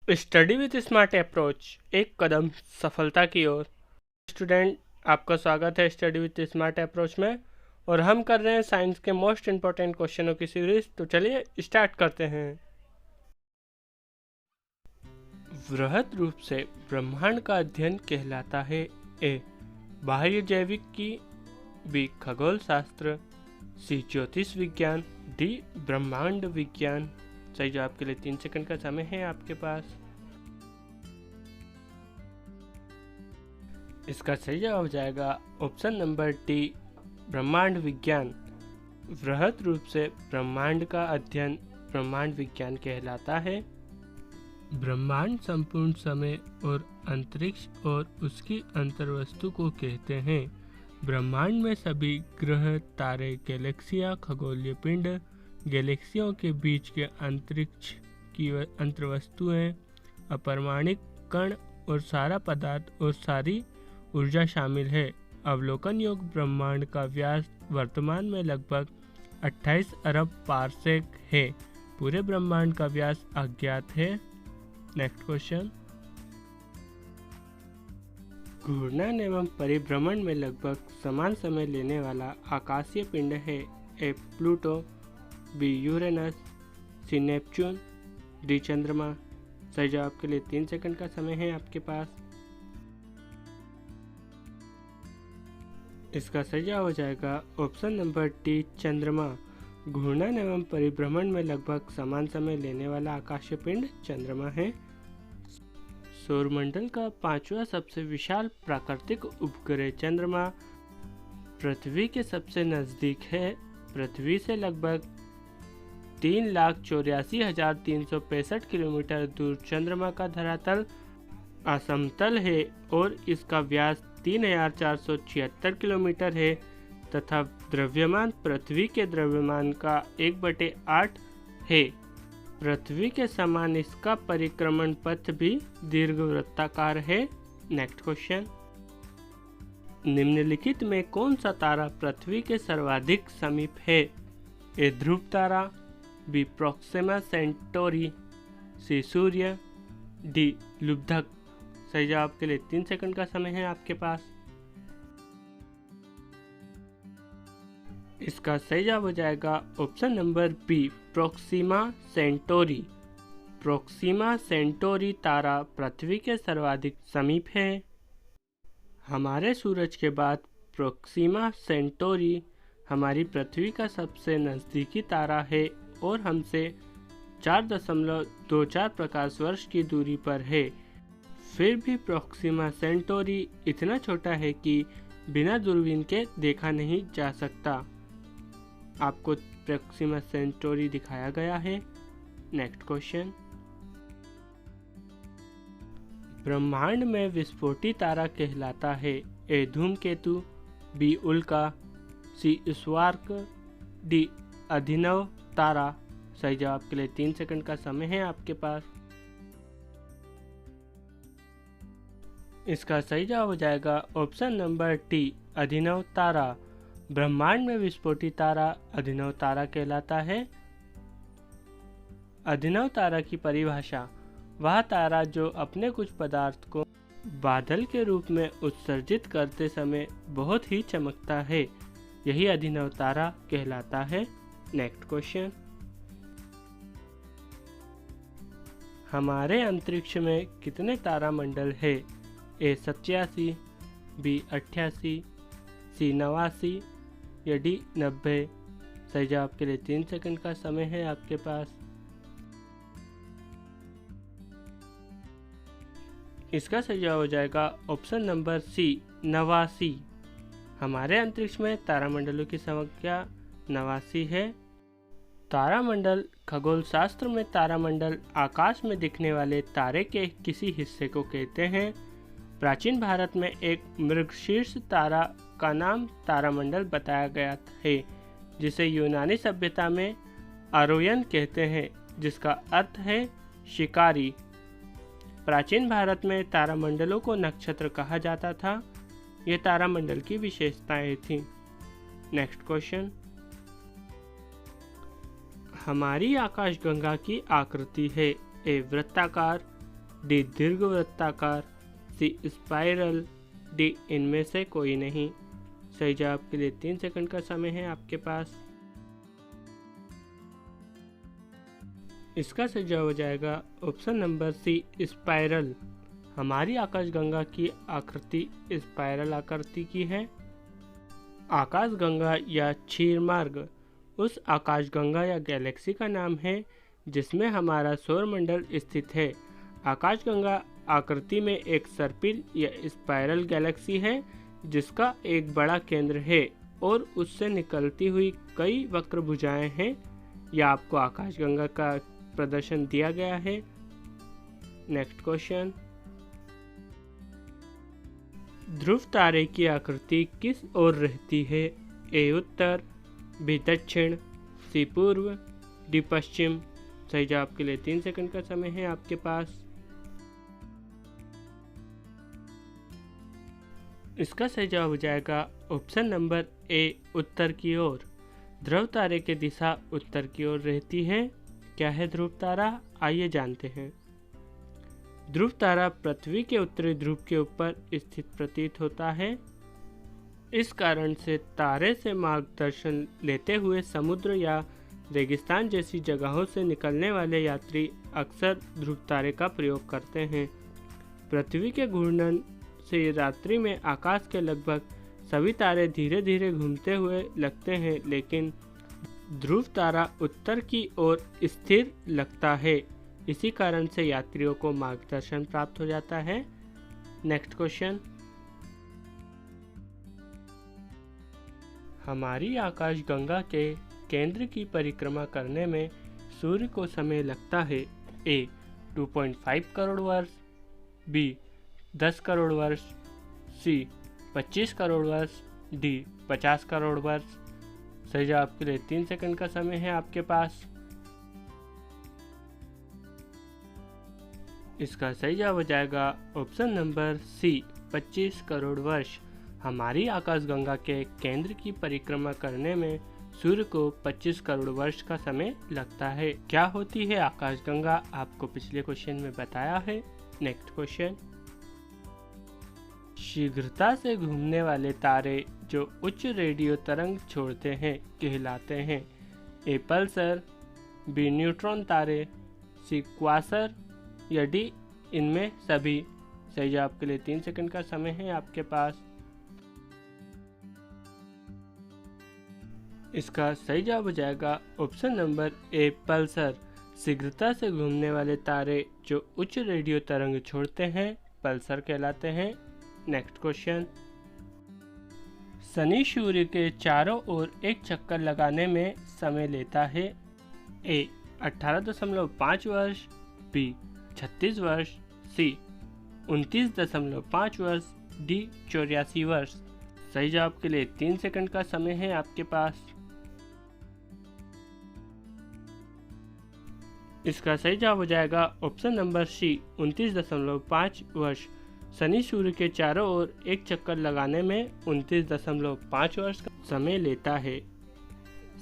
Study with smart approach, एक कदम सफलता की ओर। स्टूडेंट, आपका स्वागत है स्टडी विद स्मार्ट अप्रोच में। और हम कर रहे हैं साइंस के मोस्ट इम्पोर्टेंट क्वेश्चनों की सीरीज। तो चलिए स्टार्ट करते हैं। वृहद रूप से ब्रह्मांड का अध्ययन कहलाता है ए बाह्य जैविक की, बी खगोल शास्त्र, सी ज्योतिष विज्ञान, डी ब्रह्मांड विज्ञान। सही जवाब के लिए 3 सेकंड का समय है आपके पास। इसका सही जवाब हो जाएगा ऑप्शन नंबर डी, ब्रह्मांड विज्ञान। वृहद रूप से ब्रह्मांड का अध्ययन ब्रह्मांड विज्ञान कहलाता है। ब्रह्मांड संपूर्ण समय और अंतरिक्ष और उसकी अंतर्वस्तु को कहते हैं। ब्रह्मांड में सभी ग्रह, तारे, गैलेक्सियाँ, खगोलीय पिंड, गैलेक्सियों के बीच के अंतरिक्ष की अंतर्वस्तुएं, अपरमाणिक कण और सारा पदार्थ और सारी ऊर्जा शामिल है। अवलोकन योग्य ब्रह्मांड का व्यास वर्तमान में लगभग 28 अरब पारसेक है। पूरे ब्रह्मांड का व्यास अज्ञात है। Next question. घूर्णन एवं परिभ्रमण में लगभग समान समय लेने वाला आकाशीय पिंड है। A Pluto, B Uranus, C Neptune, D चंद्रमा। सही जवाब के लिए 3 सेकंड का समय है आपके पास। इसका सही जवाब हो जाएगा ऑप्शन नंबर डी, चंद्रमा। घूर्णन एवं परिभ्रमण में लगभग समान समय लेने वाला आकाशीय पिंड चंद्रमा है। सौरमंडल का 5वां सबसे विशाल प्राकृतिक उपग्रह चंद्रमा पृथ्वी के सबसे नज़दीक है। पृथ्वी से लगभग 3,84,365 किलोमीटर दूर चंद्रमा का धरातल असमतल है और इसका व्यास 3,476 किलोमीटर है तथा द्रव्यमान पृथ्वी के द्रव्यमान का 1/8 है। पृथ्वी के समान इसका परिक्रमण पथ भी दीर्घवृत्ताकार है। Next question. निम्नलिखित में कौन सा तारा पृथ्वी के सर्वाधिक समीप है? ए ध्रुव तारा, बी प्रोक्सिमा सेंटोरी, सी सूर्य, डी लुब्धक। सही जवाब के लिए 3 सेकंड का समय है आपके पास। इसका सही जवाब हो जाएगा option number B, Proxima Centauri. Proxima Centauri तारा पृथ्वी के सर्वाधिक समीप है। हमारे सूरज के बाद प्रोक्सिमा सेंटोरी हमारी पृथ्वी का सबसे नज़दीकी तारा है और हमसे 4.24 प्रकाश वर्ष की दूरी पर है। फिर भी प्रोक्सिमा सेंटोरी इतना छोटा है कि बिना दूरबीन के देखा नहीं जा सकता। आपको प्रोक्सिमा सेंटोरी दिखाया गया है। Next question. ब्रह्मांड में विस्फोटी तारा कहलाता है। ए धूमकेतु, बी उल्का, सी स्वार्क, डी अभिनव तारा। सही जवाब के लिए 3 सेकंड का समय है आपके पास। इसका सही जवाब हो जाएगा ऑप्शन नंबर टी, अभिनव तारा। ब्रह्मांड में विस्फोटी तारा अभिनव तारा कहलाता है। अभिनव तारा की परिभाषा, वह तारा जो अपने कुछ पदार्थ को बादल के रूप में उत्सर्जित करते समय बहुत ही चमकता है, यही अभिनव तारा कहलाता है। Next question. हमारे अंतरिक्ष में कितने तारामंडल है? ए 87, बी 88, सी 89 या डी 90। सही जवाब के लिए 3 सेकंड का समय है आपके पास। इसका सही जवाब हो जाएगा ऑप्शन नंबर सी, 89। हमारे अंतरिक्ष में तारामंडलों की संख्या 89 है। तारामंडल खगोल शास्त्र में तारामंडल आकाश में दिखने वाले तारे के किसी हिस्से को कहते हैं। प्राचीन भारत में एक मृगशीर्ष तारा का नाम तारामंडल बताया गया है, जिसे यूनानी सभ्यता में आरोयन कहते हैं, जिसका अर्थ है शिकारी। प्राचीन भारत में तारामंडलों को नक्षत्र कहा जाता था। ये तारामंडल की विशेषताएं थीं। Next question. हमारी आकाशगंगा की आकृति है? ए वृत्ताकार, डी दीर्घवृत्ताकार, सी स्पाइरल, डी इनमें से कोई नहीं। सही जवाब के लिए 3 सेकंड का समय है आपके पास। इसका सही जवाब हो जाएगा ऑप्शन नंबर सी स्पाइरल। हमारी आकाशगंगा की आकृति स्पाइरल आकृति की है। आकाशगंगा या क्षीरमार्ग उस आकाशगंगा या गैलेक्सी का नाम है जिसमें हमारा सौरमंडल स्थित है। आकाशगंगा आकृति में एक सर्पिल या स्पाइरल गैलेक्सी है जिसका एक बड़ा केंद्र है और उससे निकलती हुई कई वक्र भुजाएं हैं। यह आपको आकाशगंगा का प्रदर्शन दिया गया है। नेक्स्ट क्वेश्चन, ध्रुव तारे की आकृति किस ओर रहती है? ए उत्तर, बी दक्षिण, सी पूर्व, डी पश्चिम। सही जवाब के लिए 3 सेकंड का समय है आपके पास। इसका सही जवाब हो जाएगा ऑप्शन नंबर ए उत्तर की ओर। ध्रुव तारे की दिशा उत्तर की ओर रहती है। क्या है ध्रुव तारा? आइए जानते हैं। ध्रुव तारा पृथ्वी के उत्तरी ध्रुव के ऊपर स्थित प्रतीत होता है। इस कारण से तारे से मार्गदर्शन लेते हुए समुद्र या रेगिस्तान जैसी जगहों से निकलने वाले यात्री अक्सर ध्रुव तारे का प्रयोग करते हैं। पृथ्वी के घूर्णन से रात्रि में आकाश के लगभग सभी तारे धीरे धीरे घूमते हुए लगते हैं, लेकिन ध्रुव तारा उत्तर की ओर स्थिर लगता है। इसी कारण से यात्रियों को मार्गदर्शन प्राप्त हो जाता है। नेक्स्ट क्वेश्चन, हमारी आकाशगंगा के केंद्र की परिक्रमा करने में सूर्य को समय लगता है। ए 2.5 करोड़ वर्ष, बी 10 करोड़ वर्ष, सी 25 करोड़ वर्ष, डी 50 करोड़ वर्ष। सही जवाब के लिए 3 सेकंड का समय है आपके पास। इसका सही जवाब हो जाएगा ऑप्शन नंबर सी 25 करोड़ वर्ष। हमारी आकाशगंगा के केंद्र की परिक्रमा करने में सूर्य को 25 करोड़ वर्ष का समय लगता है। क्या होती है आकाशगंगा? आपको पिछले क्वेश्चन में बताया है। नेक्स्ट क्वेश्चन, शीघ्रता से घूमने वाले तारे जो उच्च रेडियो तरंग छोड़ते हैं कहलाते हैं। ए पल्सर, बी न्यूट्रॉन तारे, सी क्वासर या डी इनमें सभी। सही जवाब के लिए 3 सेकंड का समय है आपके पास। इसका सही जवाब हो जाएगा ऑप्शन नंबर ए पल्सर। शीघ्रता से घूमने वाले तारे जो उच्च रेडियो तरंग छोड़ते हैं पल्सर कहलाते हैं। नेक्स्ट क्वेश्चन, शनि सूर्य के चारों ओर एक चक्कर लगाने में समय लेता है। ए 18.5 वर्ष, बी 36 वर्ष, सी 29.5 वर्ष, डी 84 वर्ष। सही जवाब के लिए 3 सेकंड का समय है आपके पास। इसका सही जवाब हो जाएगा ऑप्शन नंबर सी 29.5 वर्ष। शनि सूर्य के चारों ओर एक चक्कर लगाने में 29.5 वर्ष का समय लेता है।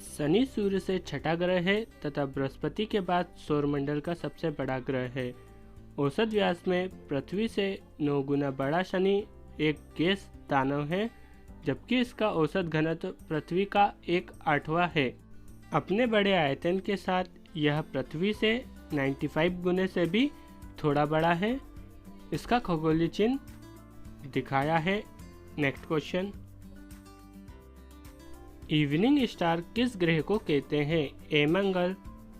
शनि सूर्य से छठा ग्रह है तथा बृहस्पति के बाद सौरमंडल का सबसे बड़ा ग्रह है। औसत व्यास में पृथ्वी से 9 गुना बड़ा शनि एक गैस दानव है, जबकि इसका औसत घनत्व पृथ्वी का 1/8 है। अपने बड़े आयतन के साथ यह पृथ्वी से 95 गुने से भी थोड़ा बड़ा है। इसका खगोलीय चिन्ह दिखाया है। नेक्स्ट क्वेश्चन, इवनिंग स्टार किस ग्रह को कहते हैं? ए मंगल,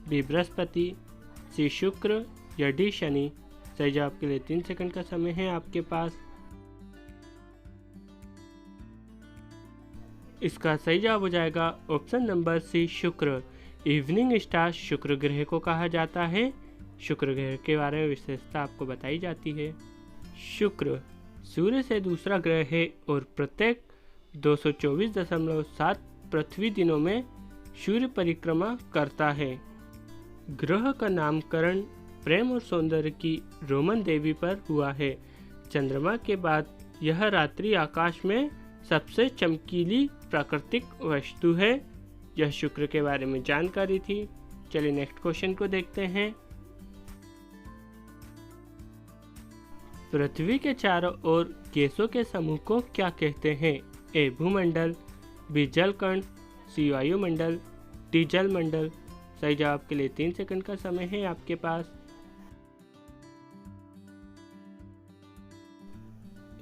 बी बृहस्पति, सी शुक्र या डी शनि। सही जवाब के लिए 3 सेकंड का समय है आपके पास। इसका सही जवाब हो जाएगा ऑप्शन नंबर सी शुक्र। इवनिंग स्टार शुक्र ग्रह को कहा जाता है। शुक्र ग्रह के बारे में विशेषता आपको बताई जाती है। शुक्र सूर्य से दूसरा ग्रह है और प्रत्येक 224.7 पृथ्वी दिनों में सूर्य परिक्रमा करता है। ग्रह का नामकरण प्रेम और सौंदर्य की रोमन देवी पर हुआ है। चंद्रमा के बाद यह रात्रि आकाश में सबसे चमकीली प्राकृतिक वस्तु है। यह शुक्र के बारे में जानकारी थी। चलिए नेक्स्ट क्वेश्चन को देखते हैं। पृथ्वी के चारों ओर गैसों के समूह को क्या कहते हैं? ए भूमंडल, बी जलकण, सी वायुमंडल, डी जलमंडल। सही जवाब के लिए 3 सेकंड का समय है आपके पास।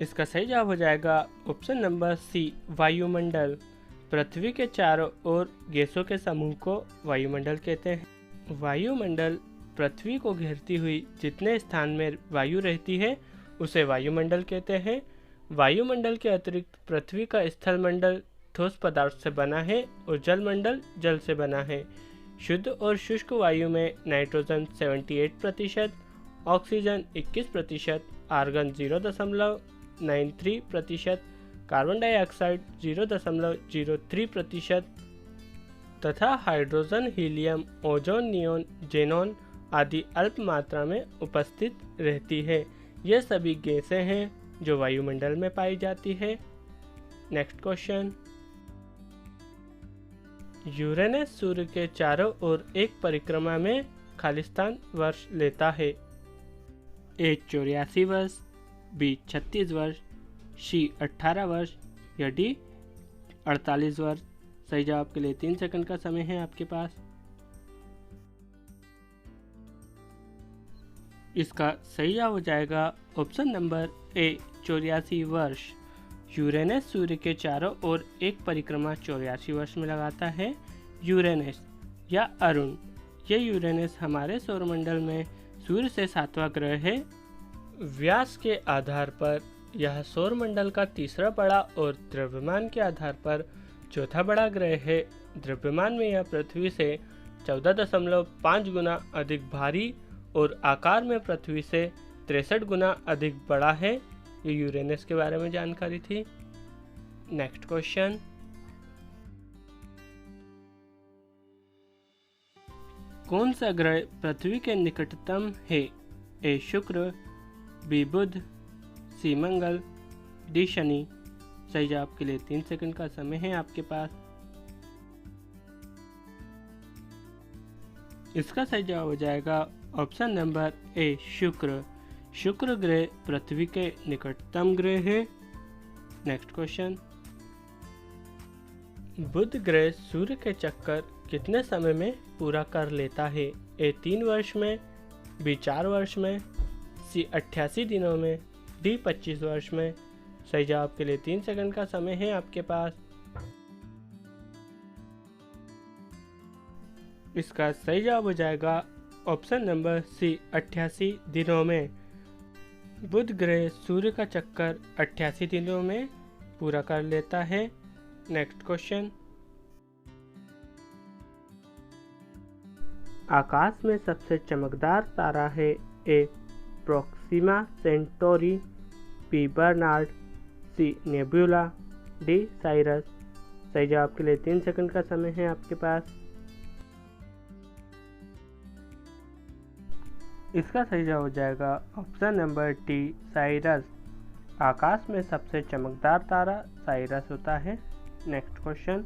इसका सही जवाब हो जाएगा ऑप्शन नंबर सी वायुमंडल। पृथ्वी के चारों ओर गैसों के समूह को वायुमंडल कहते हैं। वायुमंडल पृथ्वी को घेरती हुई जितने स्थान में वायु रहती है उसे वायुमंडल कहते हैं। वायुमंडल के अतिरिक्त पृथ्वी का स्थलमंडल ठोस पदार्थ से बना है और जलमंडल जल से बना है। शुद्ध और शुष्क वायु में nitrogen 78%, oxygen 21%, argon 0.93%, carbon dioxide 0.03% तथा hydrogen, helium, ozone, neon, xenon आदि अल्प मात्रा में उपस्थित रहती है। ये सभी गैसें हैं जो वायुमंडल में पाई जाती है। नेक्स्ट क्वेश्चन, यूरेनस सूर्य के चारों ओर एक परिक्रमा में खालिस्तान वर्ष लेता है। ए 84 वर्ष, बी 36 वर्ष, सी 18 वर्ष या डी 48 वर्ष। सही जवाब के लिए 3 सेकंड का समय है आपके पास। इसका सही जवाब हो जाएगा ऑप्शन नंबर ए 84 वर्ष। यूरेनस सूर्य के चारों ओर एक परिक्रमा 84 वर्ष में लगाता है। यूरेनस या अरुण, यह यूरेनस हमारे सौरमंडल में सूर्य से 7वां ग्रह है। व्यास के आधार पर यह सौरमंडल का तीसरा बड़ा और द्रव्यमान के आधार पर चौथा बड़ा ग्रह है। द्रव्यमान में यह पृथ्वी से 14.5 गुना अधिक भारी और आकार में पृथ्वी से 63 गुना अधिक बड़ा है। ये यूरेनस के बारे में जानकारी थी। नेक्स्ट क्वेश्चन, कौन सा ग्रह पृथ्वी के निकटतम है? ए शुक्र, बी बुध, सी मंगल, डी शनि। सही जवाब के लिए 3 सेकंड का समय है आपके पास। इसका सही जवाब हो जाएगा ऑप्शन नंबर ए शुक्र। शुक्र ग्रह पृथ्वी के निकटतम ग्रह है। नेक्स्ट क्वेश्चन, बुध ग्रह सूर्य के चक्कर कितने समय में पूरा कर लेता है? ए 3 वर्ष में, बी 4 वर्ष में, सी 88 दिनों में, डी 25 वर्ष में। सही जवाब के लिए 3 सेकंड का समय है आपके पास। इसका सही जवाब हो जाएगा ऑप्शन नंबर सी 88 दिनों में। बुध ग्रह सूर्य का चक्कर 88 दिनों में पूरा कर लेता है। नेक्स्ट क्वेश्चन, आकाश में सबसे चमकदार तारा है? ए प्रोक्सिमा सेंटोरी, बी बर्नार्ड, सी नेबुला, डी साइरस। सही जवाब के लिए 3 सेकंड का समय है आपके पास। इसका सही जवाब हो जाएगा ऑप्शन नंबर डी साइरस। आकाश में सबसे चमकदार तारा साइरस होता है। नेक्स्ट क्वेश्चन,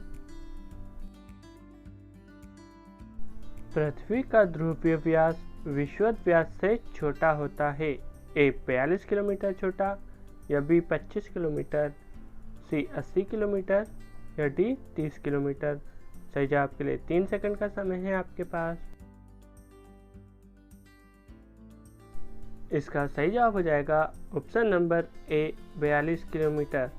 पृथ्वी का ध्रुवीय व्यास विषुवत व्यास से छोटा होता है। ए 42 किलोमीटर छोटा, या बी 25 किलोमीटर, सी 80 किलोमीटर या डी 30 किलोमीटर। सही जवाब के लिए 3 सेकंड का समय है आपके पास। इसका सही जवाब हो जाएगा ऑप्शन नंबर ए 42 किलोमीटर।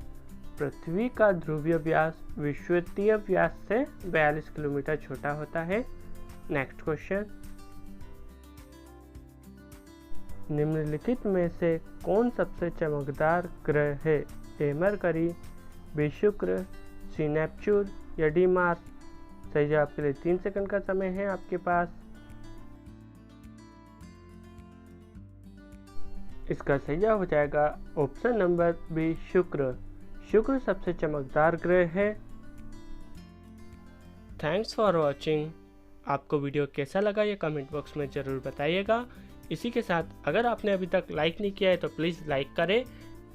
पृथ्वी का ध्रुवीय व्यास विषुवतीय व्यास से 42 किलोमीटर छोटा होता है। नेक्स्ट क्वेश्चन, निम्नलिखित में से कौन सबसे चमकदार ग्रह है? ए मरकरी, बी शुक्र, सी नेपच्यून या डी मार्स। सही जवाब के लिए 3 सेकंड का समय है आपके पास। इसका सही जवाब हो जाएगा ऑप्शन नंबर बी शुक्र। शुक्र सबसे चमकदार ग्रह है। Thanks for watching. आपको वीडियो कैसा लगा ये कमेंट बॉक्स में ज़रूर बताइएगा। इसी के साथ अगर आपने अभी तक लाइक नहीं किया है तो प्लीज़ लाइक करें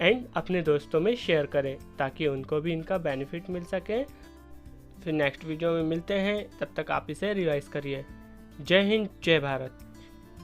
एंड अपने दोस्तों में शेयर करें ताकि उनको भी इनका बेनिफिट मिल सके। फिर नेक्स्ट वीडियो में मिलते हैं, तब तक आप इसे रिवाइज करिए। जय हिंद, जय भारत।